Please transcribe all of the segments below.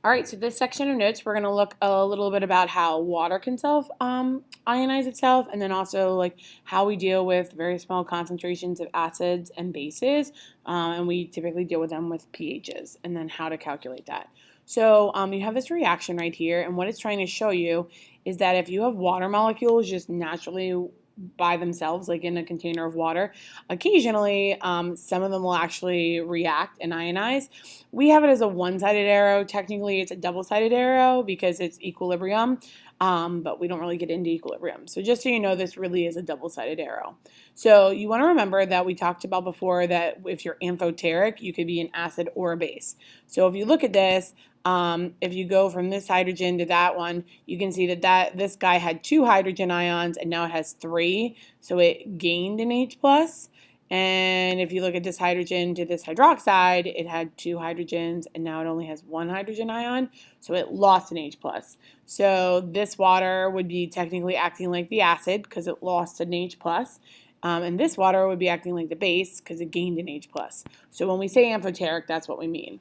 All right, so this section of notes, we're going to look a little bit about how water can self-ionize itself, and then also like how we deal with very small concentrations of acids and bases, and we typically deal with them with pHs, and then how to calculate that. So you have this reaction right here, and what it's trying to show you is that if you have water molecules just naturally by themselves, like in a container of water, occasionally some of them will actually react and ionize. We have it as a one-sided arrow. Technically, it's a double-sided arrow because it's equilibrium, but we don't really get into equilibrium. So just so you know, this really is a double-sided arrow. So you want to remember that we talked about before that if you're amphoteric, you could be an acid or a base. So if you look at this, if you go from this hydrogen to that one, you can see that this guy had 2 hydrogen ions and now it has 3, so it gained an H+. And if you look at this hydrogen to this hydroxide, it had 2 hydrogens and now it only has 1 hydrogen ion, so it lost an H+. So this water would be technically acting like the acid because it lost an H+. And this water would be acting like the base because it gained an H+. So when we say amphoteric, that's what we mean.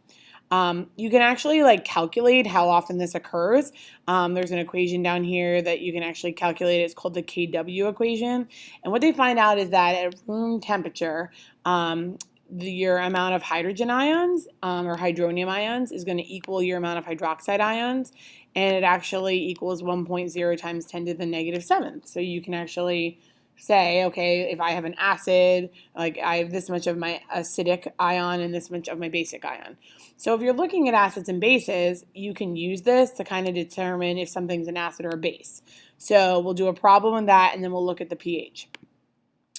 You can actually calculate how often this occurs. There's an equation down here that you can actually calculate. It's called the KW equation. And what they find out is that at room temperature, your amount of hydrogen ions or hydronium ions is going to equal your amount of hydroxide ions. And it actually equals 1.0 times 10 to the negative 7th. So you can actually say, okay, if I have an acid, like I have this much of my acidic ion and this much of my basic ion. So if you're looking at acids and bases, you can use this to kind of determine if something's an acid or a base. So we'll do a problem on that and then we'll look at the pH.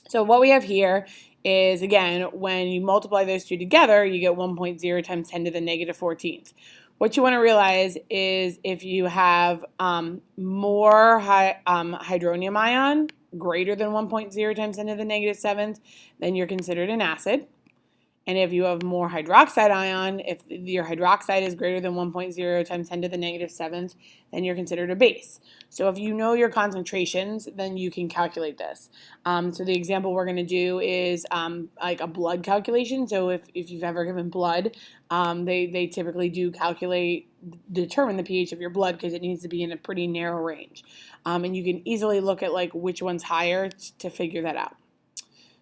So what we have here is, again, when you multiply those two together, you get 1.0 times 10 to the negative 14th. What you want to realize is if you have more hydronium ion, greater than 1.0 times 10 to the negative 7th, then you're considered an acid. And if you have more hydroxide ion, if your hydroxide is greater than 1.0 times 10 to the negative 7th, then you're considered a base. So if you know your concentrations, then you can calculate this. So the example we're going to do is like a blood calculation. So if you've ever given blood, they typically do determine the pH of your blood because it needs to be in a pretty narrow range. And you can easily look at which one's higher to figure that out.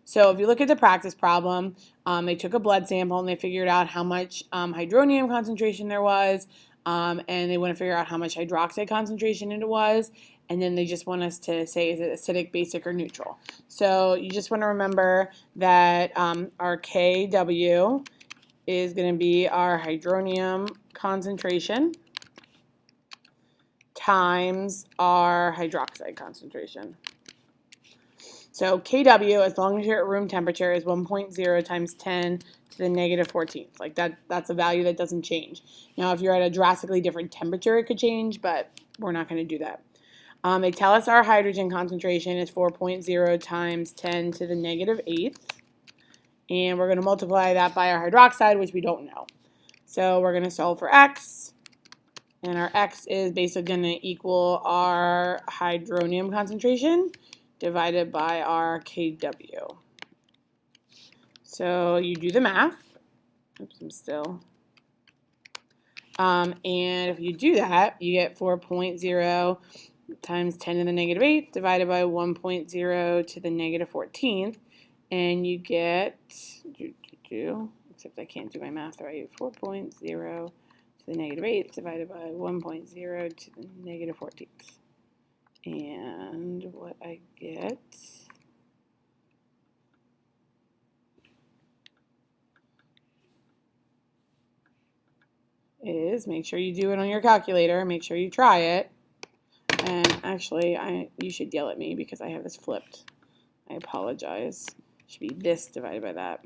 So if you look at the practice problem, they took a blood sample and they figured out how much hydronium concentration there was, and they want to figure out how much hydroxide concentration it was, and then they just want us to say is it acidic, basic, or neutral. So you just want to remember that our KW is going to be our hydronium concentration times our hydroxide concentration. So KW, as long as you're at room temperature, is 1.0 times 10 to the negative 14th. Like that's a value that doesn't change. Now, if you're at a drastically different temperature, it could change, but we're not going to do that. They tell us our hydrogen concentration is 4.0 times 10 to the negative 8th. And we're going to multiply that by our hydroxide, which we don't know. So we're going to solve for X. And our X is basically going to equal our hydronium concentration divided by our KW. So you do the math. Oops, I'm still. And if you do that, you get 4.0 times 10 to the negative 8th divided by 1.0 to the negative 14th. And you get, except I can't do my math right, 4.0 to the negative 8th divided by 1.0 to the negative 14th. And what I get is, make sure you do it on your calculator, make sure you try it. And actually, you should yell at me because I have this flipped. I apologize. It should be this divided by that.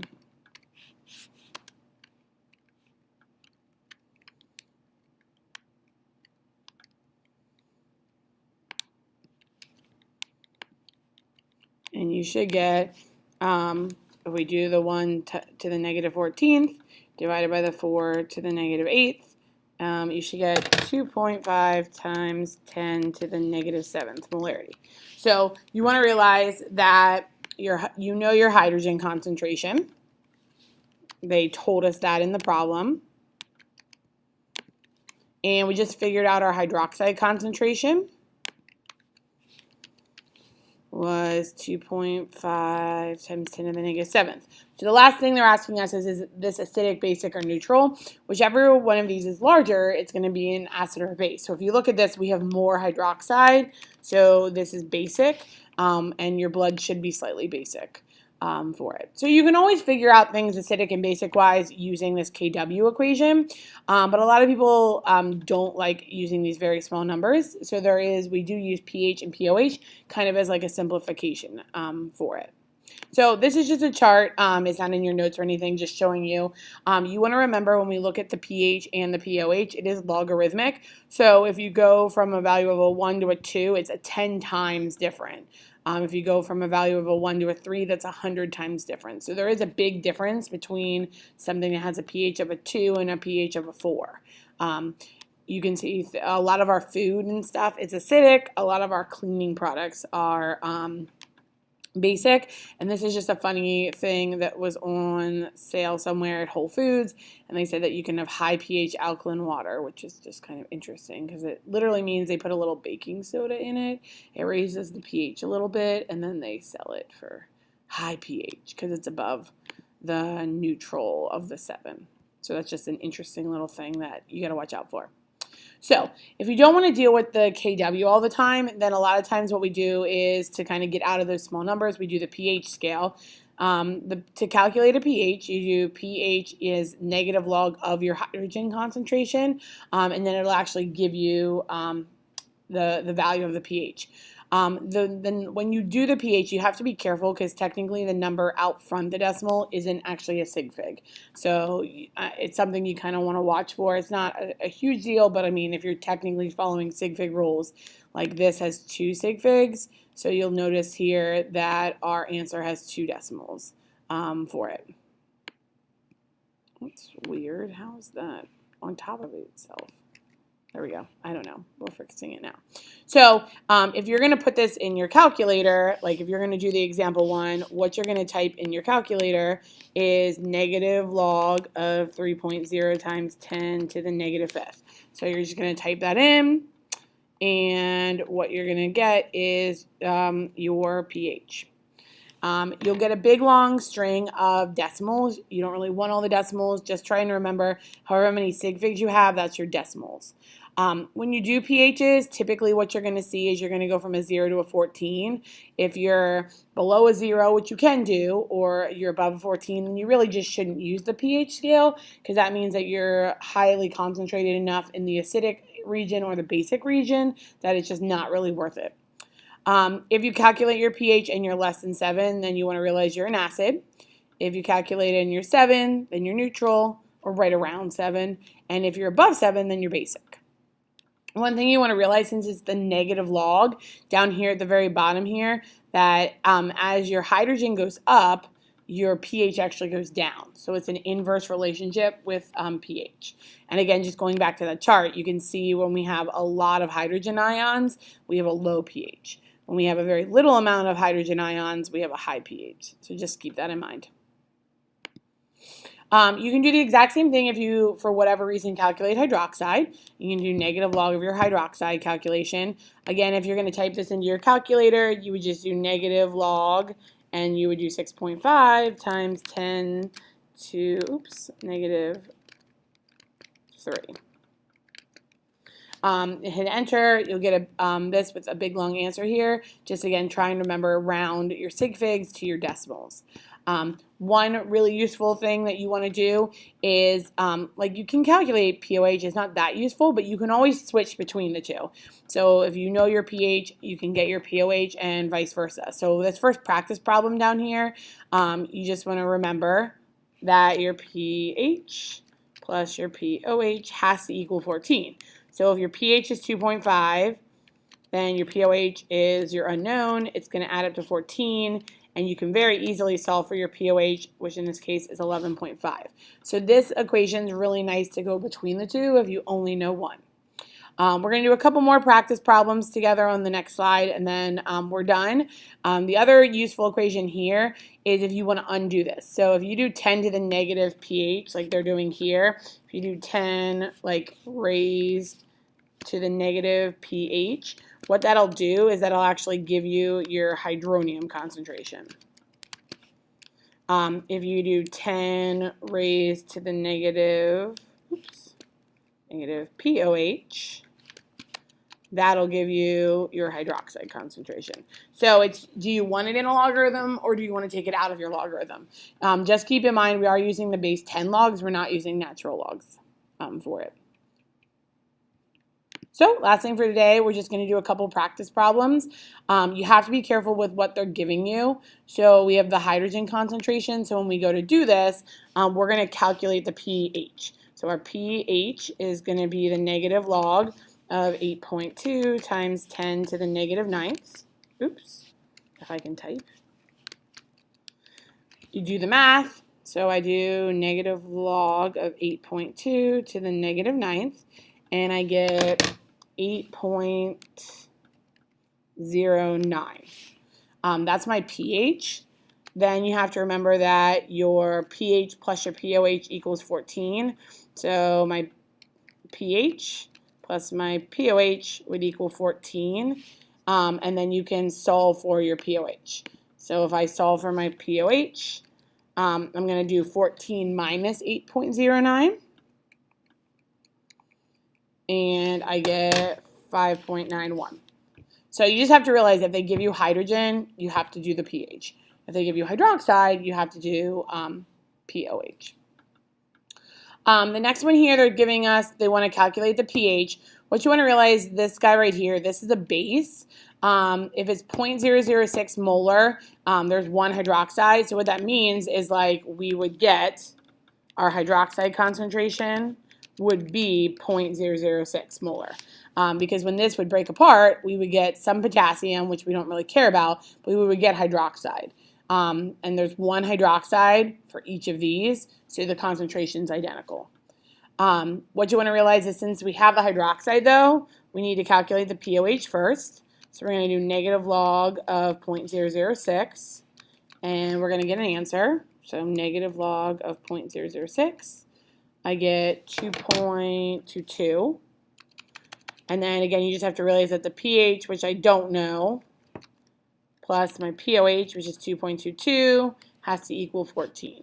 And you should get, if we do the 1 to the negative 14th divided by the 4 to the negative 8th, you should get 2.5 times 10 to the negative 7th molarity. So you want to realize that you know your hydrogen concentration. They told us that in the problem. and we just figured out our hydroxide concentration was 2.5 times 10 to the negative 7th. So the last thing they're asking us is this acidic, basic, or neutral? Whichever one of these is larger, it's going to be an acid or a base. So if you look at this, we have more hydroxide, so this is basic, and your blood should be slightly basic for it. So you can always figure out things acidic and basic wise using this KW equation, but a lot of people don't like using these very small numbers. So we do use pH and pOH kind of as like a simplification for it. So this is just a chart. It's not in your notes or anything, just showing you. You want to remember when we look at the pH and the pOH, it is logarithmic. So if you go from a value of a 1 to a 2, it's a 10 times different. If you go from a value of a 1 to a 3, that's 100 times different. So there is a big difference between something that has a pH of a 2 and a pH of a 4. You can see a lot of our food and stuff, it's acidic. A lot of our cleaning products are basic, and this is just a funny thing that was on sale somewhere at Whole Foods, and they said that you can have high pH alkaline water, which is just kind of interesting because it literally means they put a little baking soda in it. It raises the pH a little bit, and then they sell it for high pH because it's above the neutral of the 7. So that's just an interesting little thing that you got to watch out for. So if you don't want to deal with the KW all the time, then a lot of times what we do is to kind of get out of those small numbers, we do the pH scale. To calculate a pH, you do pH is negative log of your hydrogen concentration, and then it'll actually give you the value of the pH. Then when you do the pH, you have to be careful because technically the number out front the decimal isn't actually a sig fig. So it's something you kind of want to watch for. It's not a huge deal, but I mean, if you're technically following sig fig rules, like this has 2 sig figs, so you'll notice here that our answer has 2 decimals for it. That's weird. How is that on top of itself? There we go. I don't know. We're fixing it now. So if you're going to put this in your calculator, like if you're going to do the example 1, what you're going to type in your calculator is negative log of 3.0 times 10 to the negative 5th. So you're just going to type that in, and what you're going to get is your pH. You'll get a big long string of decimals. You don't really want all the decimals. Just trying to remember however many sig figs you have, that's your decimals. When you do pHs, typically what you're going to see is you're going to go from a 0 to a 14. If you're below a 0, which you can do, or you're above a 14, then you really just shouldn't use the pH scale because that means that you're highly concentrated enough in the acidic region or the basic region that it's just not really worth it. If you calculate your pH and you're less than 7, then you want to realize you're an acid. If you calculate it and you're 7, then you're neutral or right around 7. And if you're above 7, then you're basic. One thing you want to realize, since it's the negative log down here at the very bottom here, that as your hydrogen goes up, your pH actually goes down. So it's an inverse relationship with pH. And again, just going back to that chart, you can see when we have a lot of hydrogen ions, we have a low pH. When we have a very little amount of hydrogen ions, we have a high pH. So just keep that in mind. You can do the exact same thing if you, for whatever reason, calculate hydroxide. You can do negative log of your hydroxide calculation. Again, if you're going to type this into your calculator, you would just do negative log, and you would do 6.5 times 10 to, negative 3. Hit enter, you'll get this with a big long answer here. Just again, trying to remember round your sig figs to your decimals. One really useful thing that you want to do is, like, you can calculate pOH. It's not that useful, but you can always switch between the two. So if you know your pH, you can get your pOH and vice versa. So this first practice problem down here, you just want to remember that your pH plus your pOH has to equal 14. So if your pH is 2.5, then your pOH is your unknown. It's going to add up to 14. And you can very easily solve for your pOH, which in this case is 11.5. So this equation is really nice to go between the two if you only know one. We're going to do a couple more practice problems together on the next slide, and then we're done. The other useful equation here is if you want to undo this. So if you do 10 to the negative pH, like they're doing here, if you do 10, like raised to the negative pH, what that'll do is that'll actually give you your hydronium concentration. If you do 10 raised to the negative pOH, that'll give you your hydroxide concentration. So it's, do you want it in a logarithm or do you want to take it out of your logarithm? Just keep in mind we are using the base 10 logs. We're not using natural logs for it. So last thing for today, we're just going to do a couple practice problems. You have to be careful with what they're giving you. So we have the hydrogen concentration. So when we go to do this, we're going to calculate the pH. So our pH is going to be the negative log of 8.2 times 10 to the negative ninth. Oops, if I can type. You do the math. So I do negative log of 8.2 to the negative ninth, and I get 8.09. That's my pH. Then you have to remember that your pH plus your pOH equals 14. So my pH plus my pOH would equal 14. And then you can solve for your pOH. So if I solve for my pOH, I'm going to do 14 minus 8.09. And I get 5.91. So you just have to realize if they give you hydrogen, you have to do the pH. If they give you hydroxide, you have to do pOH. The next one here, they're giving us, they want to calculate the pH. What you want to realize, this guy right here, this is a base. If it's 0.006 molar, there's one hydroxide. So what that means is like we would get our hydroxide concentration would be 0.006 molar. Because when this would break apart, we would get some potassium, which we don't really care about, but we would get hydroxide. And there's one hydroxide for each of these, so the concentration is identical. What you want to realize is since we have the hydroxide, though, we need to calculate the pOH first. So we're going to do negative log of 0.006, and we're going to get an answer. So negative log of 0.006. I get 2.22. And then again, you just have to realize that the pH, which I don't know, plus my pOH, which is 2.22, has to equal 14.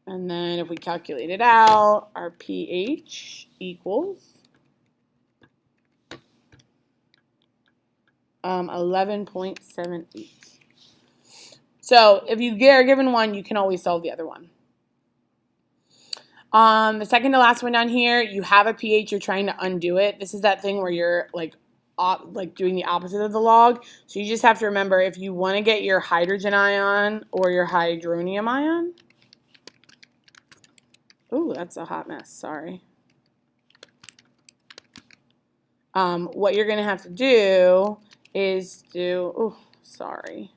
And then if we calculate it out, our pH equals 11.78. So if you are given one, you can always solve the other one. The second to last one down here, you have a pH, you're trying to undo it. This is that thing where you're like doing the opposite of the log. So you just have to remember if you want to get your hydrogen ion or your hydronium ion. Ooh, that's a hot mess, sorry. What you're going to have to do is do, oh, sorry.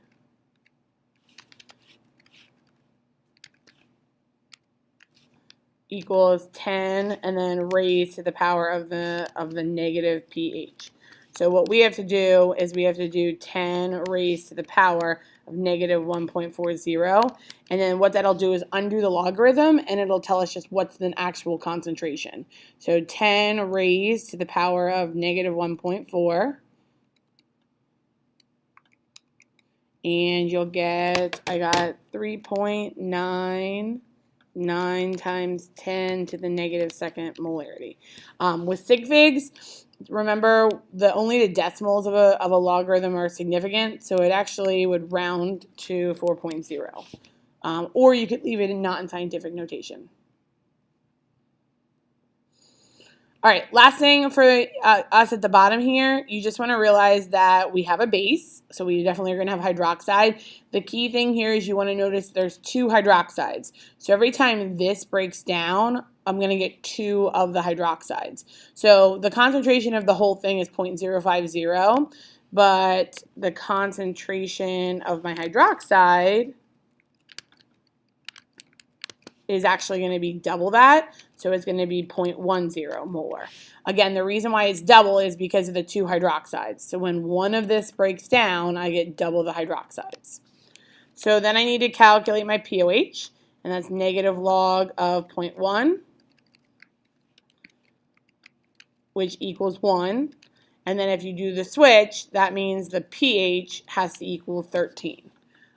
Equals 10 and then raised to the power of the negative pH. So what we have to do is we have to do 10 raised to the power of negative 1.40, and then what that'll do is undo the logarithm and it'll tell us just what's the actual concentration. So 10 raised to the power of negative 1.4, and you'll get, I got 3.99 times 10 to the negative second molarity. With sig figs, remember only the decimals of a logarithm are significant, so it actually would round to 4.0. Or you could leave it not in scientific notation. All right, last thing for us at the bottom here, you just want to realize that we have a base, so we definitely are going to have hydroxide. The key thing here is you want to notice there's two hydroxides. So every time this breaks down, I'm going to get two of the hydroxides. So the concentration of the whole thing is 0.050, but the concentration of my hydroxide is actually going to be double that, so it's going to be 0.10 molar. Again, the reason why it's double is because of the two hydroxides. So when one of this breaks down, I get double the hydroxides. So then I need to calculate my pOH, and that's negative log of 0.1, which equals 1. And then if you do the switch, that means the pH has to equal 13,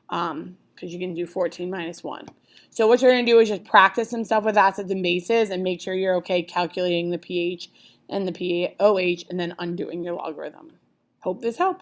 because you can do 14 minus 1. So what you're going to do is just practice some stuff with acids and bases and make sure you're okay calculating the pH and the pOH and then undoing your logarithm. Hope this helped.